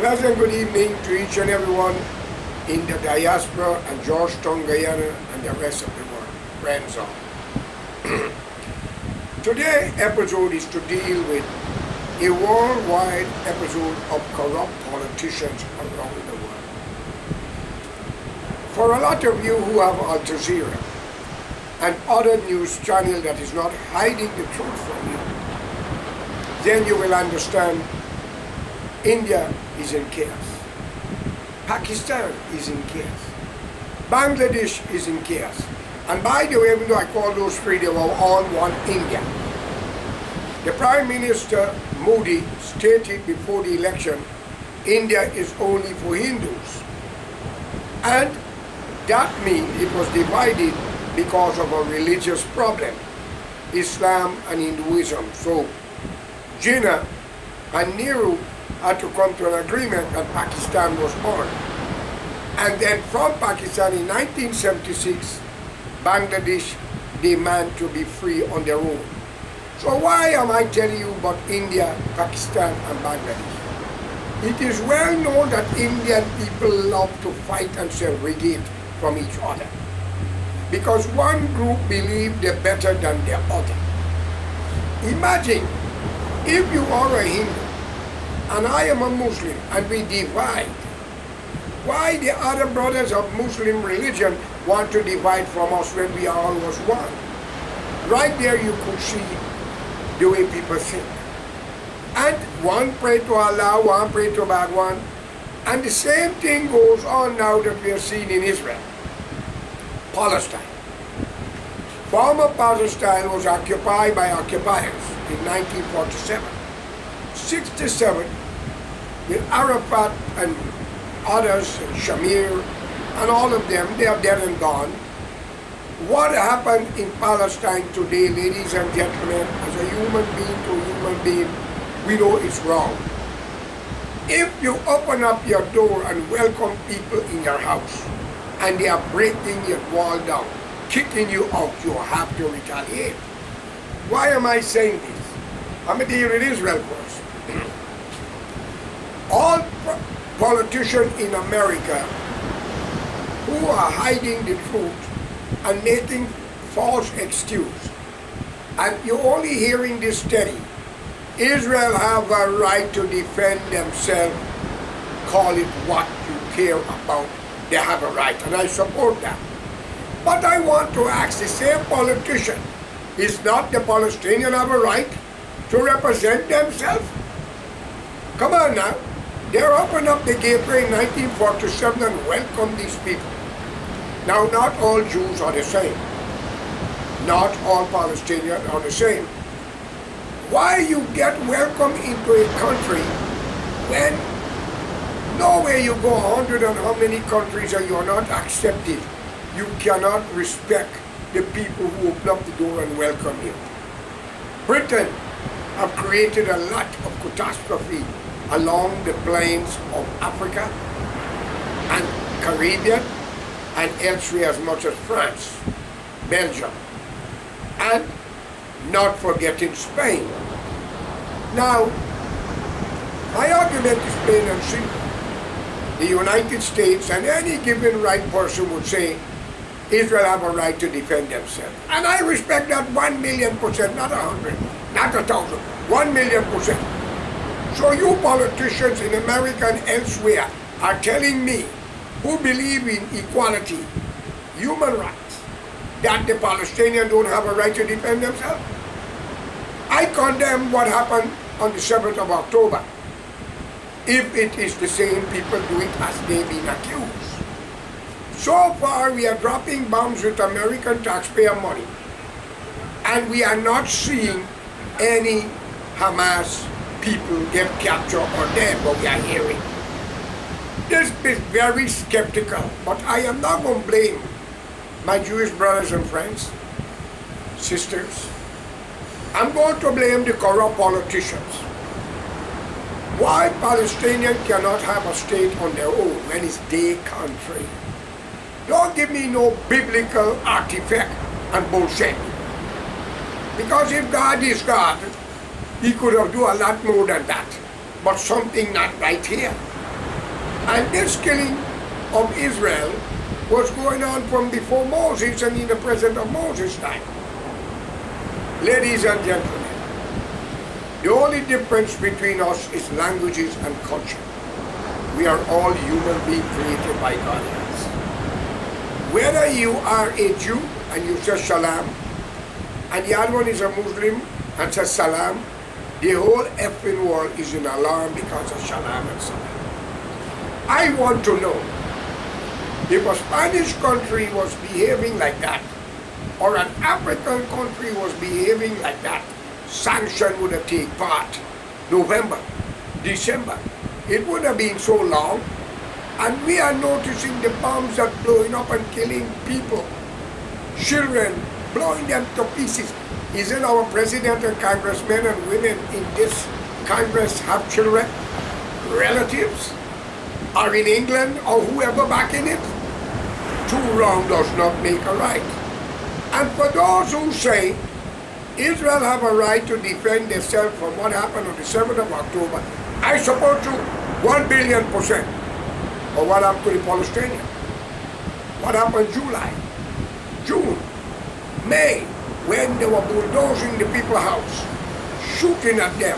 pleasant good evening to each and everyone in the diaspora and Georgetown, Guyana, and the rest of the world. Friends all. Today's episode is to deal with a worldwide episode of corrupt politicians around the world. For a lot of you who have Al Jazeera and other news channel that is not hiding the truth from you, then you will understand India is in chaos. Pakistan is in chaos. Bangladesh is in chaos. And by the way, even though I call those three, they were all one India. The Prime Minister Modi stated before the election, India is only for Hindus. And that means it was divided because of a religious problem, Islam and Hinduism. So Jinnah and Nehru had to come to an agreement and Pakistan was born. And then from Pakistan in 1976, Bangladesh demand to be free on their own. So why am I telling you about India, Pakistan and Bangladesh? It is well known that Indian people love to fight and segregate from each other, because one group believes they're better than the other. Imagine if you are a Hindu and I am a Muslim and we divide. Why the other brothers of Muslim religion want to divide from us when we are always one? Right there you could see the way people think. And one pray to Allah, one pray to Bhagwan. And the same thing goes on now that we are seeing in Israel. Palestine. Former Palestine was occupied by occupiers in 1947. 67, with Arafat and others, and Shamir, and all of them, they are dead and gone. What happened in Palestine today, ladies and gentlemen, as a human being to a human being, we know it's wrong. If you open up your door and welcome people in your house, and they are breaking your wall down, kicking you out, you have to retaliate. Why am I saying this? I'm going to deal with Israel first. All politicians in America who are hiding the truth and making false excuse, and you're only hearing this steady, Israel have a right to defend themselves, call it what you care about, they have a right, and I support that. But I want to ask the same politician, is not the Palestinian have a right to represent themselves? Come on now. They opened up the gateway in 1947 and welcomed these people. Now, not all Jews are the same. Not all Palestinians are the same. Why you get welcomed into a country when nowhere you go, 100 and how many countries, and you are not accepted? You cannot respect the people who open up the door and welcome you. Britain have created a lot of catastrophe along the plains of Africa and Caribbean and elsewhere, as much as France, Belgium, and not forgetting Spain. Now, my argument is plain and simple. The United States and any given right person would say Israel have a right to defend themselves. And I respect that 1,000,000%, not 100, not 1,000, 1,000,000%. So you politicians in America and elsewhere are telling me, who believe in equality, human rights, that the Palestinians don't have a right to defend themselves? I condemn what happened on the 7th of October, if it is the same people do it as they've been accused. So far we are dropping bombs with American taxpayer money, and we are not seeing any Hamas people get captured or dead, but we are hearing. This is very skeptical, but I am not going to blame my Jewish brothers and friends, sisters. I'm going to blame the corrupt politicians. Why Palestinians cannot have a state on their own when it's their country? Don't give me no biblical artifact and bullshit. Because if God is God, He could have done a lot more than that. But something not right here. And this killing of Israel was going on from before Moses and in the present of Moses' time. Ladies and gentlemen, the only difference between us is languages and culture. We are all human beings created by God. Whether you are a Jew and you say Shalom, and the other one is a Muslim and says Salam, the whole effing world is in alarm because of Shalom and Salam. I want to know, if a Spanish country was behaving like that, or an African country was behaving like that, sanction would have taken part. November, December, it would have been so long, and we are noticing the bombs are blowing up and killing people, children, blowing them to pieces. Isn't our president and congressmen and women in this Congress have children, relatives, or in England or whoever back in it? Two wrong does not make a right. And for those who say Israel have a right to defend themselves from what happened on the 7th of October, I support you 1,000,000,000%. But what happened to the Palestinians? What happened July, June, May, when they were bulldozing the people's house, shooting at them?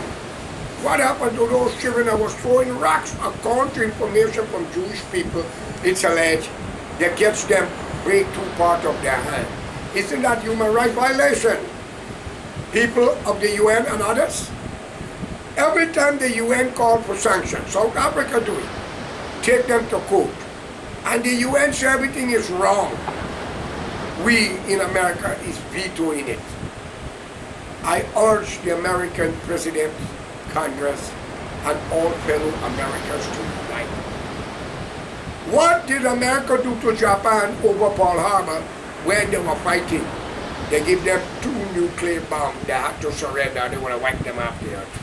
What happened to those children that was throwing rocks? According to information from Jewish people, it's alleged that gets them break two parts of their hand. Isn't that human rights violation? People of the UN and others? Every time the UN called for sanctions, South Africa do it. Take them to court. And the UN say everything is wrong. We in America is vetoing it. I urge the American President, Congress, and all fellow Americans to unite. What did America do to Japan over Pearl Harbor when they were fighting? They gave them 2 nuclear bombs. They had to surrender. They would have wiped them off the earth.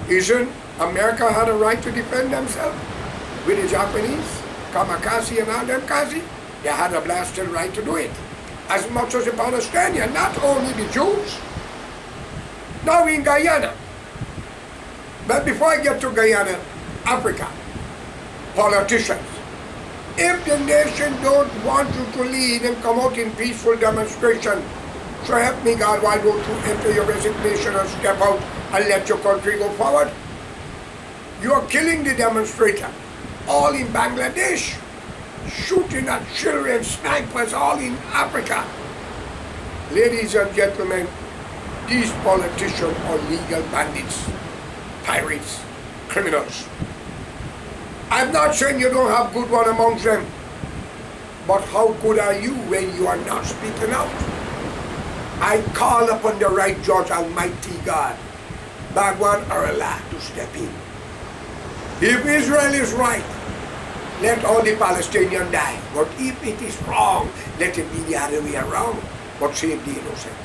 Isn't America had a right to defend themselves? With the Japanese, kamikaze and all them kazi, they had a blasted right to do it. As much as the Palestinians, not only the Jews. Now in Guyana. But before I get to Guyana, Africa, politicians, if the nation don't want you to lead and come out in peaceful demonstration, so help me God, why don't you enter your resignation and step out and let your country go forward? You are killing the demonstrator, all in Bangladesh, shooting at children, snipers, all in Africa. Ladies and gentlemen, these politicians are legal bandits, pirates, criminals. I'm not saying you don't have good one amongst them, but how good are you when you are not speaking out? I call upon the right judge, Almighty God, Bhagwan or Allah, to step in. If Israel is right, let all the Palestinians die. But if it is wrong, let it be the other way around, but save the innocent.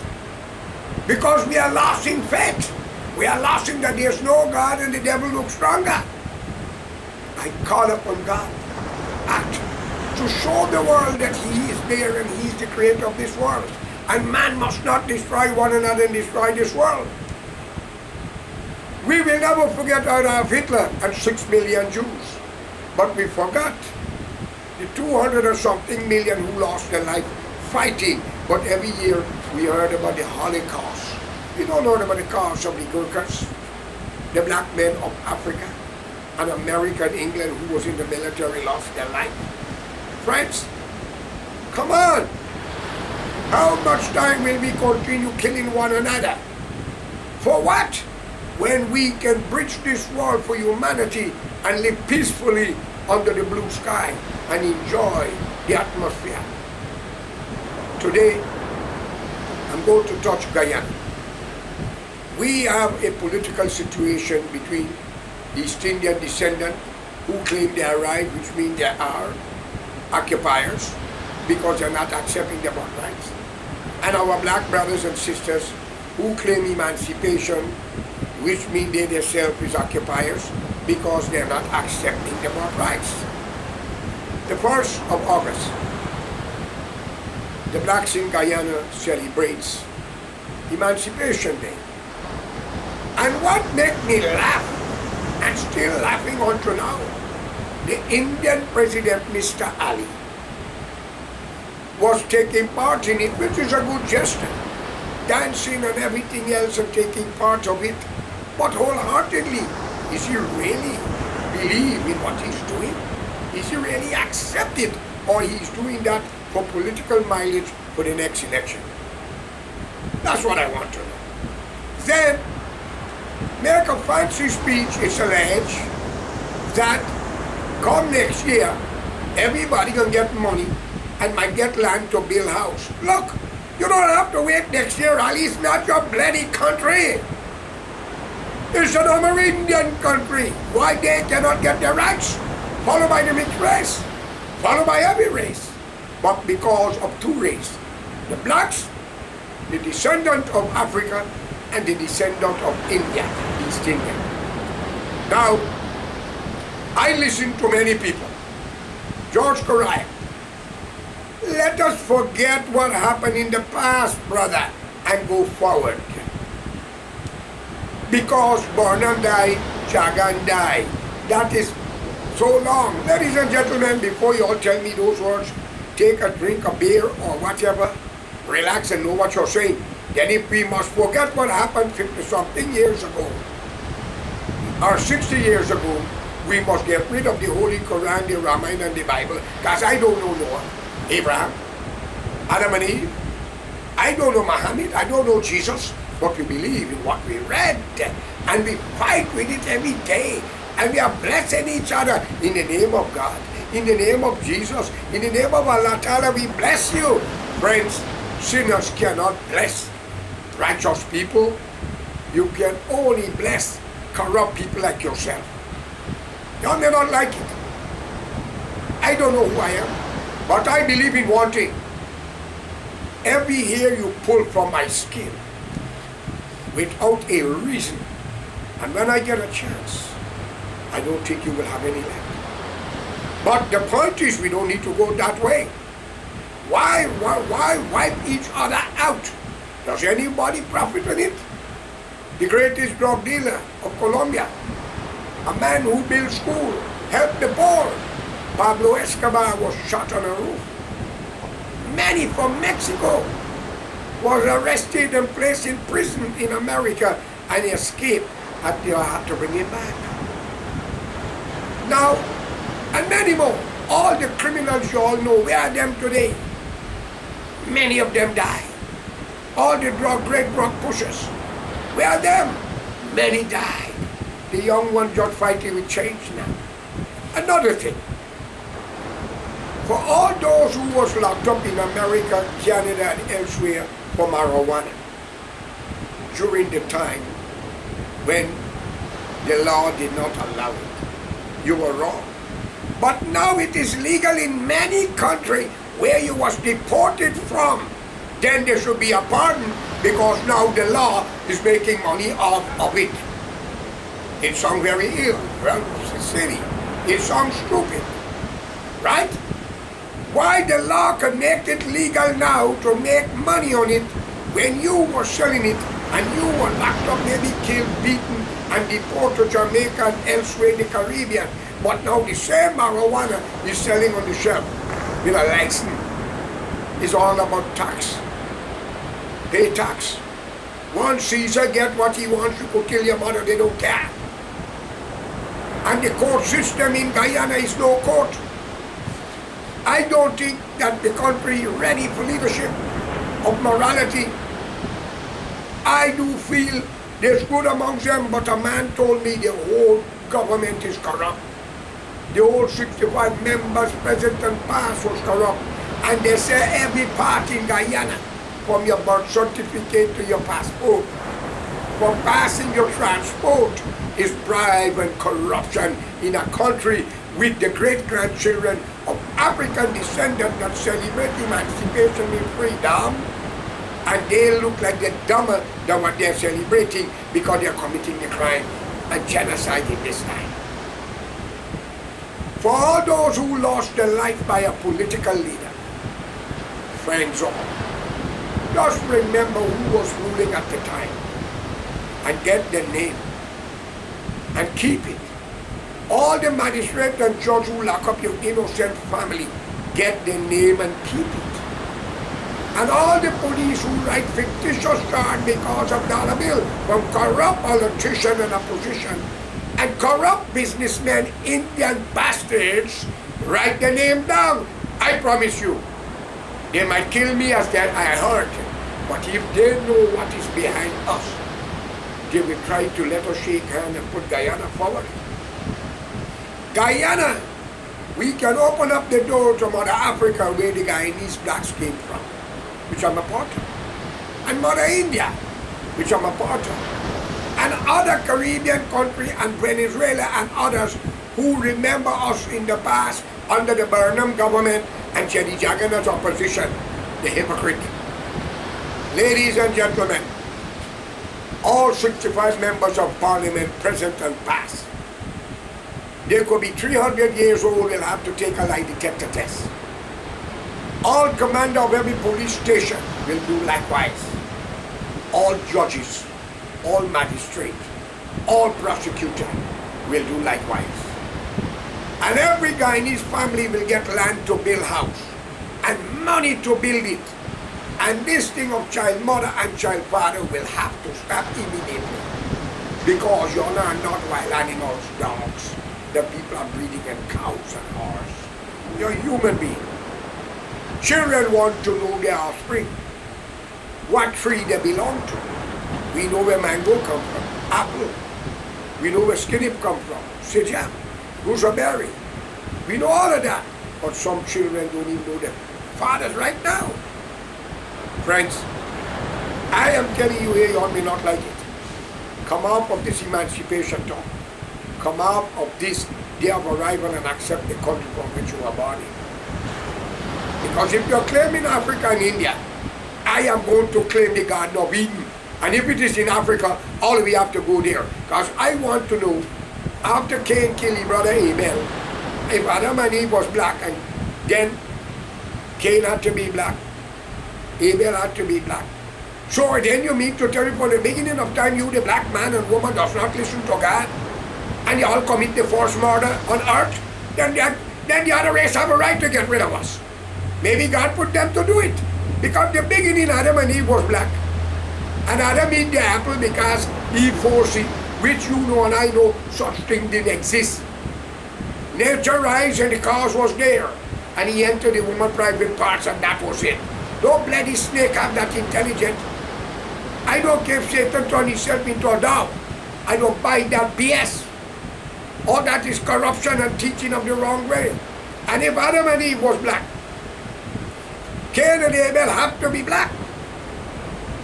Because we are lost in faith. We are lost in that there's no God and the devil looks stronger. I call upon God, act, to show the world that He is there and He is the creator of this world. And man must not destroy one another and destroy this world. We will never forget Adolf Hitler and 6 million Jews. But we forgot the 200 or something million who lost their life fighting. But every year we heard about the Holocaust. We don't know about the cause of the Gurkhas, the black men of Africa, and America and England who was in the military lost their life. Friends, come on! How much time will we continue killing one another? For what? When we can bridge this wall for humanity and live peacefully under the blue sky and enjoy the atmosphere. Today, I'm going to touch Guyana. We have a political situation between the East Indian descendants who claim they arrived, which means they are occupiers because they're not accepting their rights, and our black brothers and sisters who claim emancipation, which means they themselves is occupiers because they're not accepting their rights. The 1st of August, the blacks in Guyana celebrates Emancipation Day. And what made me laugh, and still laughing until now, the Indian president, Mr. Ali, was taking part in it, which is a good gesture, dancing and everything else and taking part of it. But wholeheartedly, is he really believe in what he's doing? Is he really accept it? Or he's doing that for political mileage for the next election? That's what I want to know. Then, make a fancy speech, it's alleged, that come next year, everybody gonna get money and might get land to build house. Look, you don't have to wait next year, Ali. It's not your bloody country. It's an Amerindian country. Why they cannot get their rights? Followed by the mixed race, followed by every race. But because of two races, the blacks, the descendant of Africa, and the descendant of India, East India. Now, I listen to many people. George Correa. Let us forget what happened in the past, brother, and go forward. Because born and die, Chagan die. That is so long. Ladies and gentlemen, before you all tell me those words, take a drink, a beer, or whatever, relax and know what you're saying. Then if we must forget what happened 50-something years ago, or 60 years ago, we must get rid of the Holy Quran, the Ramayana, and the Bible, because I don't know Noah, Abraham, Adam and Eve. I don't know Muhammad, I don't know Jesus, but we believe in what we read, and we fight with it every day, and we are blessing each other in the name of God, in the name of Jesus, in the name of Allah Ta'ala. We bless you. Friends, sinners cannot bless righteous people. You can only bless corrupt people like yourself. You may not like it. I don't know who I am, but I believe in one thing. Every hair you pull from my skin without a reason, and when I get a chance, I don't think you will have any left. But the point is, we don't need to go that way. Why wipe each other out? Does anybody profit in it? The greatest drug dealer of Colombia, a man who built school, helped the poor. Pablo Escobar was shot on a roof. Many from Mexico was arrested and placed in prison in America and escaped, and they had to bring him back. Now, and many more, all the criminals you all know, where are them today? Many of them died. All the great drug pushers, where are them? Many died. The young one just fighting with change now. Another thing, for all those who was locked up in America, Canada, and elsewhere for marijuana, during the time when the law did not allow it, you were wrong. But now it is legal in many countries where you was deported from. Then there should be a pardon, because now the law is making money off of it. It sounds very ill, well, silly. It sounds stupid, right? Why the law can make it legal now to make money on it when you were selling it and you were locked up, maybe killed, beaten, and deported to Jamaica and elsewhere in the Caribbean. But now the same marijuana is selling on the shelf with a license. It's all about tax. Pay tax. One Caesar get what he wants, you could kill your mother, they don't care. And the court system in Guyana is no court. I don't think that the country is ready for leadership of morality. I do feel there's good amongst them, but a man told me the whole government is corrupt. The whole 65 members, president and past was corrupt. And they say every part in Guyana, from your birth certificate to your passport, from passing your transport, is bribe and corruption in a country with the great-grandchildren of African descendants that celebrate emancipation and freedom, and they look like they're dumber than what they're celebrating because they're committing the crime and genocide in this time. For all those who lost their life by a political leader, friends all, just remember who was ruling at the time and get their name and keep it. All the magistrate and judge who lock up your innocent family get the name and keep it. And all the police who write fictitious charge because of dollar bill from corrupt politicians and opposition and corrupt businessmen, Indian bastards, write the name down. I promise you, they might kill me as that I heard, but if they know what is behind us, they will try to let us shake hands and put Guyana forward. Guyana, we can open up the door to Mother Africa where the Guyanese blacks came from, which I'm a part of, and Mother India, which I'm a part of, and other Caribbean countries and Venezuela and others who remember us in the past under the Burnham government and Jenny Jagannath's opposition, the hypocrite. Ladies and gentlemen, all 65 members of parliament, present and past, they could be 300 years old, will have to take a lie detector test. All commander of every police station will do likewise. All judges, all magistrates, all prosecutors will do likewise. And every Guyanese family will get land to build house and money to build it. And this thing of child mother and child father will have to stop immediately. Because you're not wild animals, dogs. The people are breeding in cows and horses. You're a human being. Children want to know their offspring, what tree they belong to. We know where mango come from, apple. We know where skinip come from, sijam, gooseberry. We know all of that, but some children don't even know their fathers right now. Friends, I am telling you here, you may not like it. Come out of this emancipation talk. Come out of this day of arrival and accept the country from which you are born in. Because if you're claiming Africa and India, I am going to claim the Garden of Eden. And if it is in Africa, all we have to go there. Because I want to know, after Cain killed his brother Abel, if Adam and Eve was black, and then Cain had to be black, Abel had to be black. So then you mean to tell me from the beginning of time, you, the black man and woman, does not listen to God, and you all commit the forced murder on earth, then the other race have a right to get rid of us. Maybe God put them to do it. Because the beginning Adam and Eve was black. And Adam ate the apple because he forced it, which you know and I know such thing didn't exist. Nature rise and the cause was there. And he entered the woman's private parts and that was it. No bloody snake have that intelligence. I don't care if Satan turned himself into a dog. I don't buy that BS. All that is corruption and teaching of the wrong way. And if Adam and Eve was black, Cain and Abel have to be black.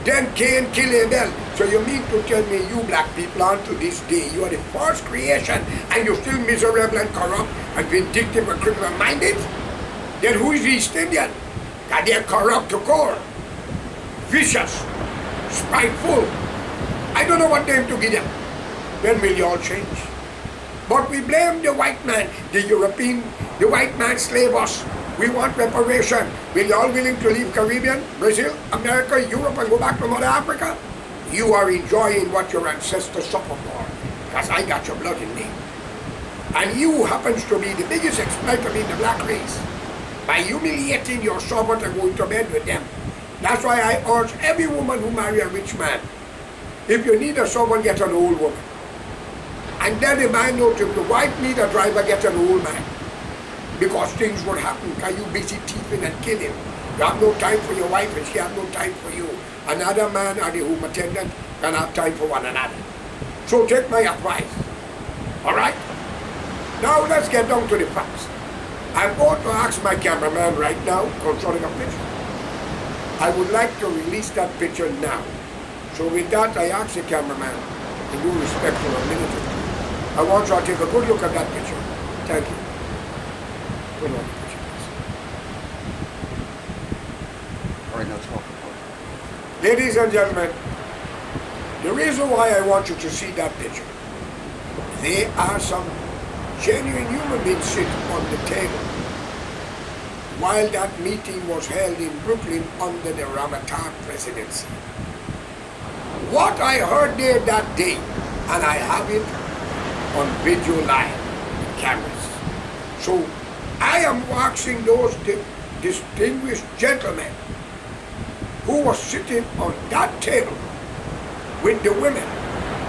Then Cain killed Abel. So you mean to tell me you black people unto this day, you are the first creation and you're still miserable and corrupt and vindictive and criminal-minded? Then who is the East Indian? That they are corrupt to core, vicious, spiteful. I don't know what name to give them. When will you all change? But we blame the white man, the European, the white man slave us. We want reparation. Will you all willing to leave Caribbean, Brazil, America, Europe and go back to Mother Africa? You are enjoying what your ancestors suffered for. Because I got your blood in me. And you happens to be the biggest exploiter in the black race. By humiliating your servant and going to bed with them. That's why I urge every woman who marry a rich man, if you need a servant, get an old woman. And then the man knows if the wife need a driver, get an old man. Because things would happen, because you busy thieving and killing. You have no time for your wife and she has no time for you. Another man or the home attendant can have time for one another. So take my advice. Alright? Now let's get down to the facts. I'm going to ask my cameraman right now concerning a picture. I would like to release that picture now. So with that, I ask the cameraman, in due respect for a minute or two, I want you to take a good look at that picture. Thank you. Put on the picture, please. All right, now talk about it. Ladies and gentlemen, the reason why I want you to see that picture, there are some genuine human beings sitting on the table while that meeting was held in Brooklyn under the Ramadan presidency. What I heard there that day, and I have it on video live, cameras. So I am asking those distinguished gentlemen who was sitting on that table with the women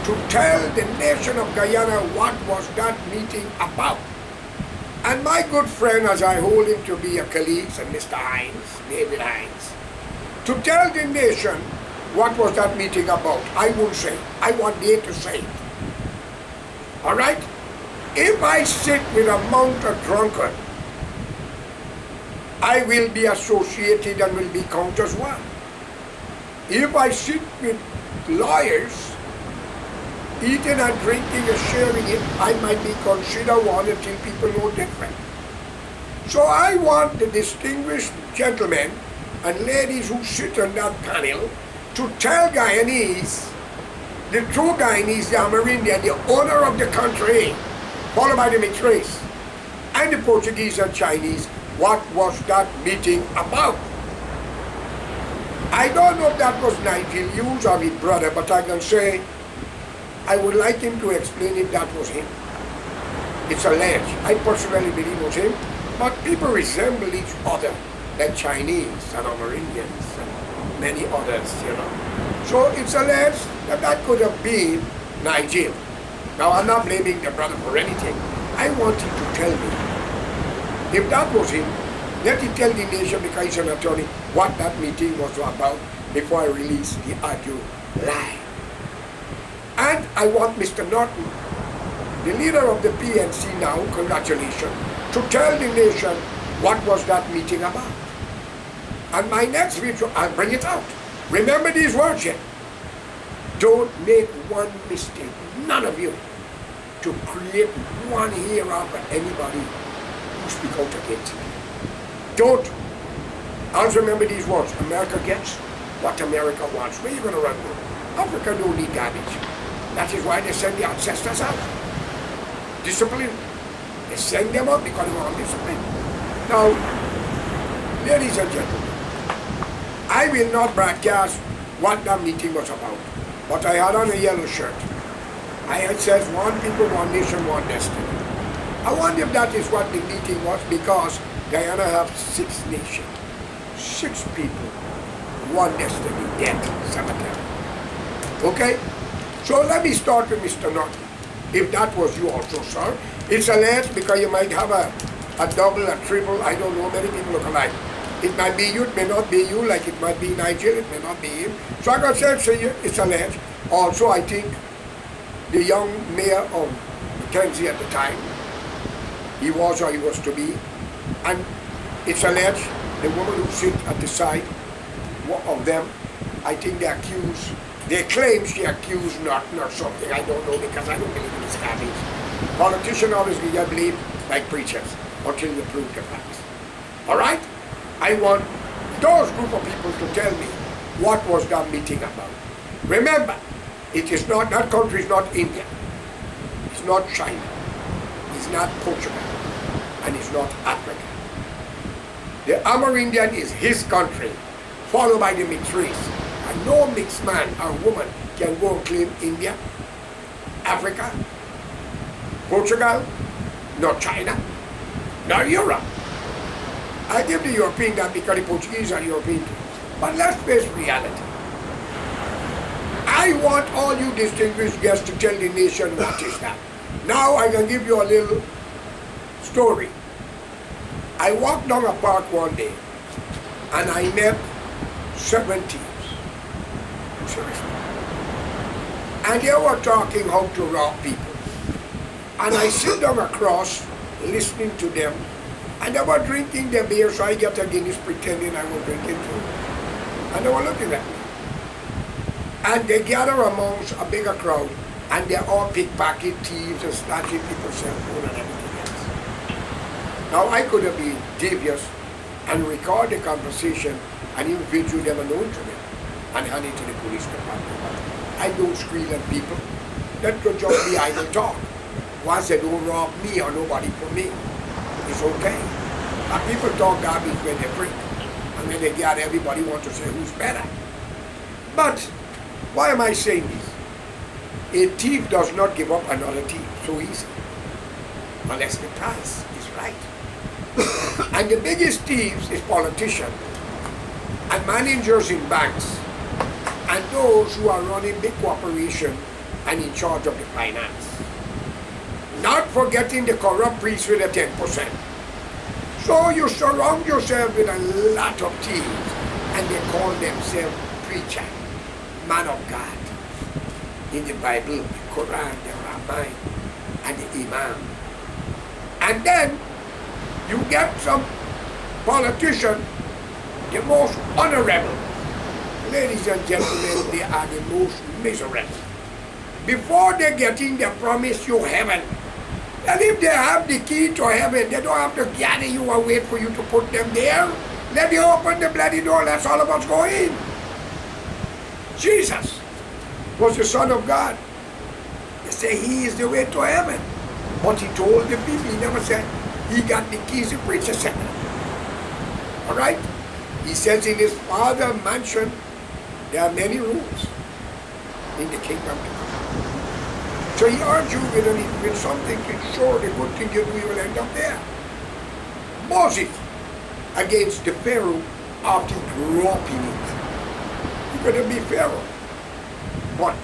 to tell the nation of Guyana what was that meeting about. And my good friend, as I hold him to be a colleague, and Mr. Hines, David Hines, to tell the nation what was that meeting about. I won't say. I want they to say it. All right? If I sit with a mount of drunkard, I will be associated and will be counted as one. If I sit with lawyers, eating and drinking and sharing it, I might be considered one until people know different. So I want the distinguished gentlemen and ladies who sit on that panel to tell Guyanese, the true Guyanese, the Amerindian, the owner of the country, followed by the mixed race, and the Portuguese and Chinese, what was that meeting about? I don't know if that was Nigel Hughes or his brother, but I can say I would like him to explain if that was him. It's alleged. I personally believe it was him, but people resemble each other, like Chinese and Amerindians and many others, So it's alleged that that could have been Nigel. Now I'm not blaming the brother for anything. I want him to tell me. If that was him, let him tell the nation, because he's an attorney, what that meeting was about before I release the audio live. And I want Mr. Norton, the leader of the PNC now, congratulations, to tell the nation what was that meeting about. And my next video, I'll bring it out. Remember these words here. Don't make one mistake, none of you, to create one hair over anybody who speak out against it. Don't. Always remember these words. America gets what America wants. Where are you going to run to? Africa don't need garbage. That is why they send the ancestors out. Discipline. They send them out because they want discipline. Now, ladies and gentlemen, I will not broadcast what that meeting was about, but I had on a yellow shirt. It says, one people, one nation, one destiny. I wonder if that is what the meeting was, because Guyana has 6 nations, 6 people, one destiny, death, cemetery. Okay? So let me start with Mr. Norton. If that was you also, sir. It's alleged because you might have a double, a triple, I don't know, many people look alike. It might be you, it may not be you, like it might be Nigel, it may not be him. So I can say it's alleged. Also, I think the young mayor of Mackenzie at the time, he was or he was to be, and it's alleged the woman who sit at the side of them, I think they claim she accused Norton or something, I don't know, because I don't believe in this garbage. Politicians obviously get believed like preachers until you prove the facts. All right? I want those group of people to tell me what was that meeting about. Remember, it is not, that country is not India, it's not China, it's not Portugal, and it's not Africa. The Amerindian is his country, followed by the mixed race. And no mixed man or woman can go and claim India, Africa, Portugal, nor China, nor Europe. I give the European that because the Portuguese are European too. But let's face reality. I want all you distinguished guests to tell the nation what is that. Now I can give you a little story. I walked down a park one day and I met 7 thieves. Seriously. And they were talking how to rob people. And I sit down across listening to them, and they were drinking their beer, so I get a Guinness pretending I was drinking too. And they were looking at me. And they gather amongst a bigger crowd, and they're all pickpocket thieves and snatching people's cell phone and everything else. Now I could have been devious and record the conversation and even video them on the internet and hand it to the police department. I don't screen at people. That could just be idle talk. Once they don't rob me or nobody for me, it's okay. And people talk garbage when they drink. And when they get, everybody wants to say who's better. But why am I saying this? A thief does not give up another thief so easy. unless the price is right. And the biggest thieves is politicians and managers in banks and those who are running big corporations and in charge of the finance. Not forgetting the corrupt priests with the 10%. So you surround yourself with a lot of thieves and they call themselves preacher, man of God. In the Bible, the Quran, the Rabbi, and the Imam. And then you get some politician, the most honorable. Ladies and gentlemen, they are the most miserable. Before they get in, they promise you heaven. And if they have the key to heaven, they don't have to gather you and wait for you to put them there. Let me open the bloody door, let's all of us go in. Jesus was the Son of God. They say he is the way to heaven. But he told the people, he never said he got the keys, the preacher said. All right? He says in his Father's mansion, there are many rooms in the kingdom to come. So he urged you with something to ensure the good thing you do, you will end up there. Moses against the Pharaoh after dropping it. He couldn't be Pharaoh. But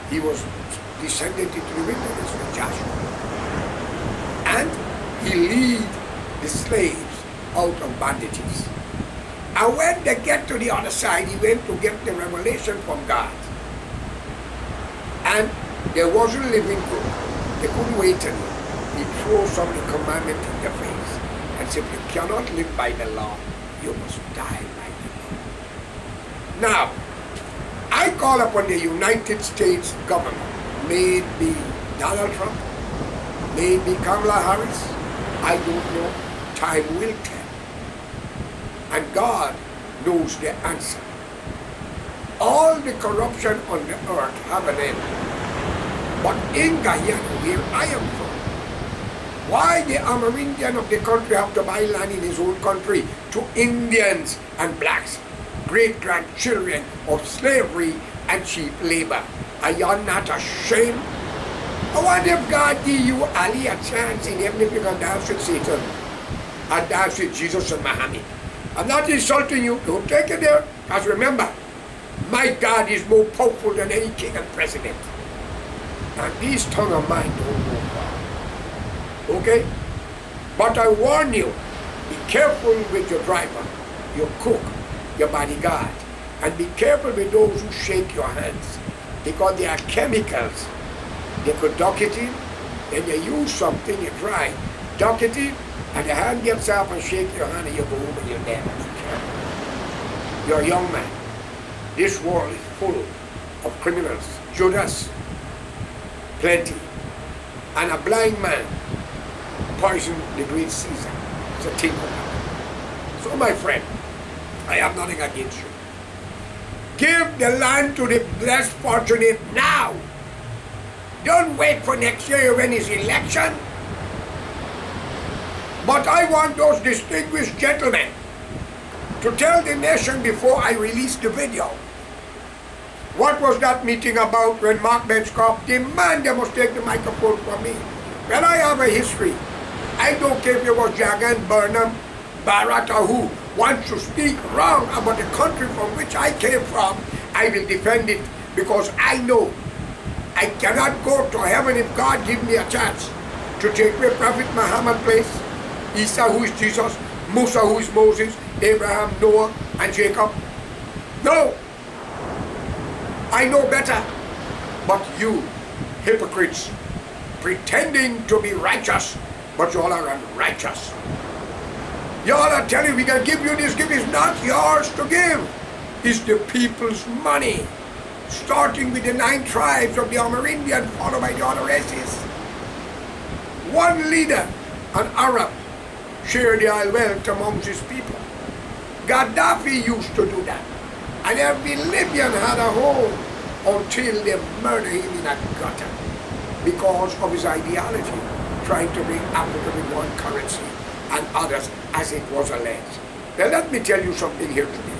he was descended into the wilderness with Joshua. And he lead the slaves out of bondages. And when they get to the other side, he went to get the revelation from God. And there wasn't living good. They couldn't wait anymore. He threw some of the commandment in their face and said, you cannot live by the law, you must die by the law. Now, I call upon the United States government, may it be Donald Trump, may it be Kamala Harris, I don't know, time will tell. And God knows the answer. All the corruption on the earth have an end. But in Guyana, where I am from, why the Amerindian of the country have to buy land in his own country to Indians and blacks, great-grandchildren of slavery and cheap labor? Are you not ashamed? I wonder if God give you Ali a chance in heaven if you can dance with Satan and dance with Jesus and Muhammad. I'm not insulting you, don't take it there, because remember, my God is more powerful than any king and president. And these tongue of mine don't go far. Okay? But I warn you, be careful with your driver, your cook, your bodyguard, and be careful with those who shake your hands, because there are chemicals. They could duck it in, then you use something, you try, duck it in, and the hand gets up and shake your hand and you go home and you're dead. Be careful. You're a young man. This world is full of criminals. Judas, plenty. And a blind man poisoned the great Caesar. It's a thing of that. So my friend, I have nothing against you. Give the land to the less fortunate now. Don't wait for next year when it's election. But I want those distinguished gentlemen to tell the nation before I release the video. What was that meeting about when Mark Benchcoff demanded they must take the microphone from me? Well, I have a history. I don't care if it was Jagan, Burnham, Barrett or who wants to speak wrong about the country from which I came from, I will defend it because I know I cannot go to heaven if God gives me a chance to take where Prophet Muhammad place, Isa who is Jesus, Musa who is Moses, Abraham, Noah, and Jacob. No! I know better. But you, hypocrites, pretending to be righteous, but you all are unrighteous. You all are telling we can give you this gift. It's not yours to give. It's the people's money. Starting with the 9 tribes of the Amerindian, followed by the other races. One leader, an Arab, shared the oil wealth amongst his people. Gaddafi used to do that. And every Libyan had a home until they murdered him in a gutter because of his ideology, trying to bring Africa with one currency and others as it was alleged. Now let me tell you something here today.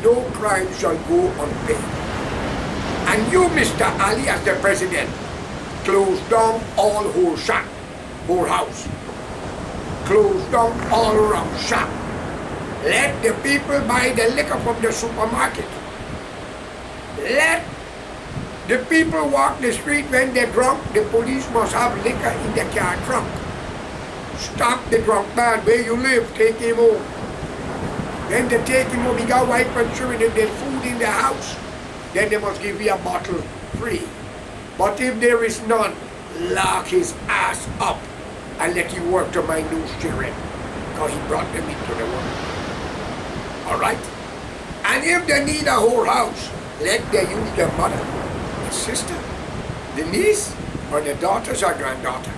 No crime shall go unpaid. And you, Mr. Ali, as the president, close down all wholesale. whorehouse. Close down all around shop. Let the people buy the liquor from the supermarket. Let the people walk the street when they're drunk. The police must have liquor in the car trunk. Stop the drunk man where you live, take him home. Then they take him home, he got wife and children, and there's food in the house. Then they must give you a bottle free. But if there is none, lock his ass up and let him work to my new children. Because he brought them into the world. Alright? And if they need a whole house, let them use their mother, the sister, the niece, or the daughters or granddaughter.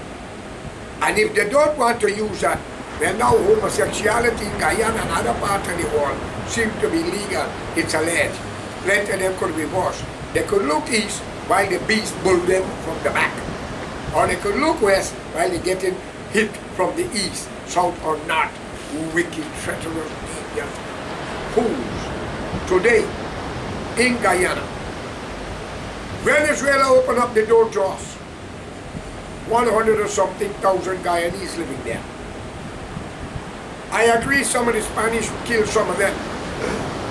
And if they don't want to use that, well now homosexuality in Guyana and other parts of the world seems to be legal, it's alleged. Plenty of them could be divorced. They could look east while the beast bull them from the back. Or they could look west while they're getting hit from the east, south or north. Wicked, treacherous, deviant fools. Today, in Guyana, Venezuela opened up the door to us. 100 or something thousand Guyanese living there. I agree some of the Spanish killed some of them,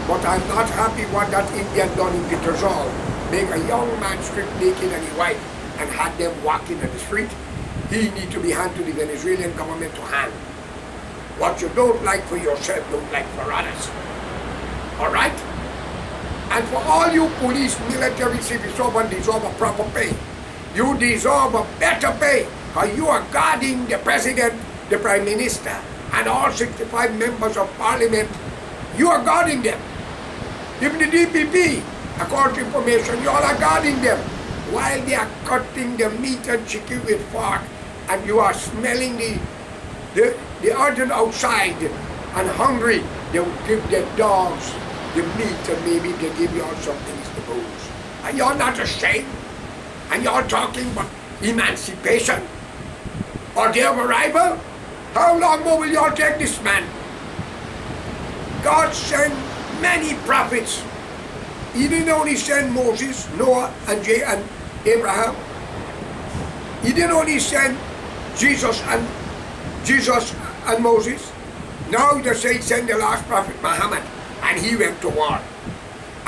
but I'm not happy what that Indian done in Petersall. Make a young man strip naked and his wife and had them walking in the street. He need to be handed to the Venezuelan government to hand. What you don't like for yourself, don't like for others. Alright? And for all you police, military, civil servants deserve a proper pay. You deserve a better pay, because you are guarding the president, the prime minister, and all 65 members of parliament. You are guarding them. Even the DPP, according to information, you all are guarding them while they are cutting the meat and chicken with fork, and you are smelling the urgent outside and hungry. They will give their dogs the meat, and maybe they give you all something to booze. Are you all not ashamed? And you're talking about emancipation or day of arrival? How long more will y'all take this man? God sent many prophets. He didn't only send Moses, Noah, and Abraham. He didn't only send Jesus and Moses. Now they say he sent the last prophet Muhammad, and he went to war.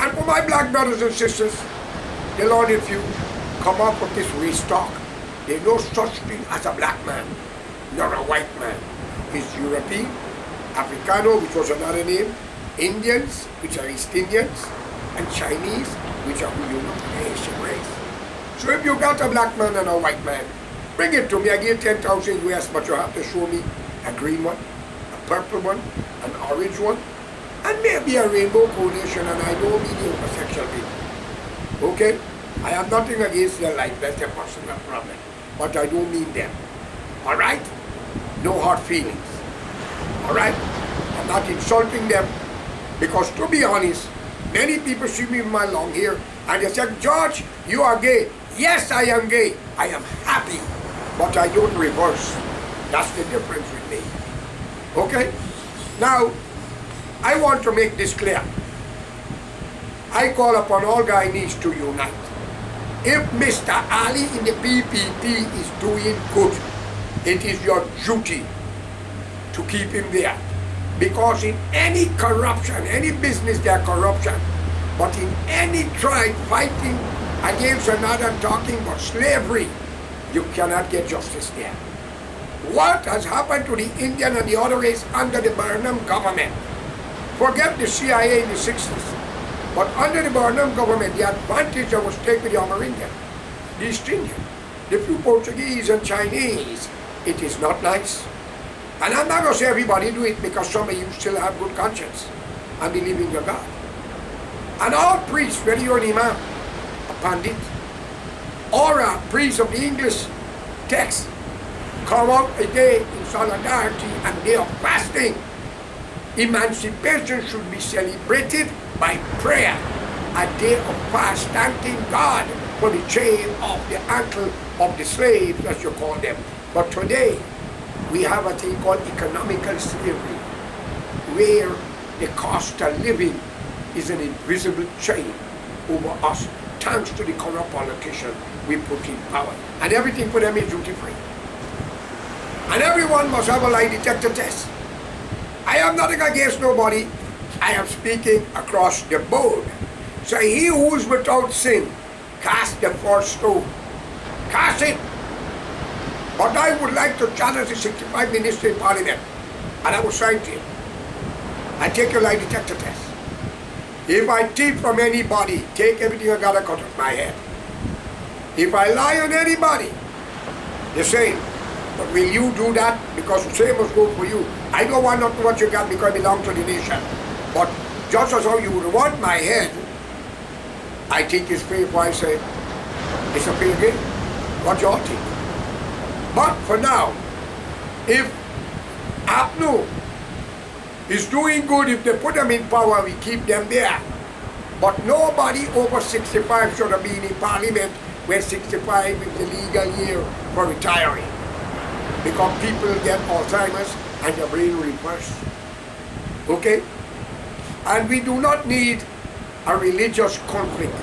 And for my black brothers and sisters, the Lord refused. Come up with this race talk. There's no such thing as a black man, nor a white man. It's European, Africano, which was another name, Indians, which are East Indians, and Chinese, which are who you know, the Asian race. So if you got a black man and a white man, bring it to me. I give 10,000 US, but you have to show me a green one, a purple one, an orange one, and maybe a rainbow coalition, and I don't mean the homosexual people. Okay? I have nothing against their life, that's their personal problem. But I don't mean them. Alright? No hard feelings. Alright? I'm not insulting them. Because to be honest, many people see me with my long hair and they say, George, you are gay. Yes, I am gay. I am happy. But I don't reverse. That's the difference with me. Okay? Now, I want to make this clear. I call upon all Guyanese to unite. If Mr. Ali in the PPP is doing good, it is your duty to keep him there. Because in any corruption, any business there corruption, but in any tribe fighting against another talking about slavery, you cannot get justice there. What has happened to the Indian and the other race under the Burnham government? Forget the CIA in the 60s. But under the Burnham government, the advantage that was taken with the Amerindian, the East Indian, the few Portuguese and Chinese, it is not nice. And I'm not going to say everybody do it, because some of you still have good conscience and believe in your God. And all priests, whether you're an imam, a pandit, or a priest of the English text, come out a day in solidarity and day of fasting. Emancipation should be celebrated by prayer, a day of fast, thanking God for the chain of the ankle of the slaves, as you call them. But today, we have a thing called economical slavery, where the cost of living is an invisible chain over us, thanks to the corrupt politicians we put in power. And everything for them is duty-free. And everyone must have a lie detector test. I am nothing against nobody. I am speaking across the board. So he who is without sin, cast the first stone. Cast it. But I would like to challenge the 65 ministers in Parliament. And I will sign to you. I take your lie detector test. If I thief from anybody, take everything I got to cut off my head. If I lie on anybody, the same. But will you do that? Because the same must go for you. I don't want not what you got because I belong to the nation. But just as how you would want my head, I think it's fair if I say, it's a fair game. What y'all think? But for now, if APNU is doing good, if they put them in power, we keep them there. But nobody over 65 should have been in Parliament when 65 is the legal year for retiring. Because people get Alzheimer's and their brain reverse. Okay? And we do not need a religious conflict.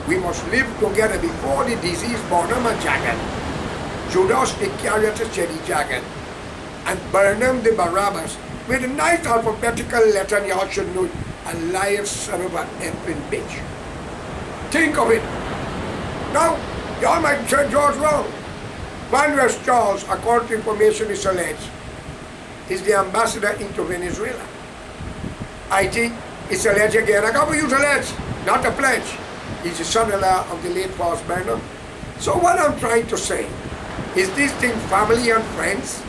We must live together before the disease Barnum and Jagan. Judas Iscariot Chedi Jagan. And Barnum the Barabbas with a nice alphabetical letter, and y'all should know it, a liar son of an effing bitch. Think of it. Now, y'all might say George wrong. Van West Charles, according to information is alleged, is the ambassador into Venezuela. I think it's alleged again. I gotta use alleged, not a pledge. He's the son-in-law of the late Paul Burnham. So what I'm trying to say, is this thing family and friends?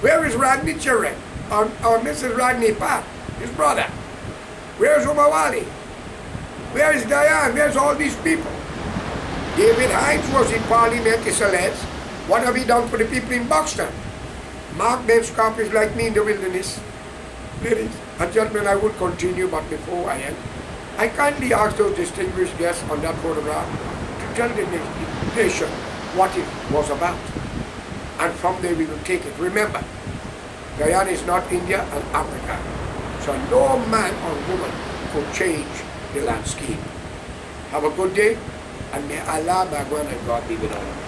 Where is Rodney Chirek or Mrs. Rodney Pat, his brother? Where's Umawali? Where is Diane? Where's all these people? David Hines was in Parliament, it's alleged. What have he done for the people in Buxton? Mark Benschop is like me in the wilderness. Ladies and gentlemen, I would continue, but before I end, I kindly ask those distinguished guests on that photograph to tell the nation what it was about. And from there we will take it. Remember, Guyana is not India and Africa. So no man or woman could change the landscape. Have a good day, and may Allah, Bhagwan, and God be with all of you.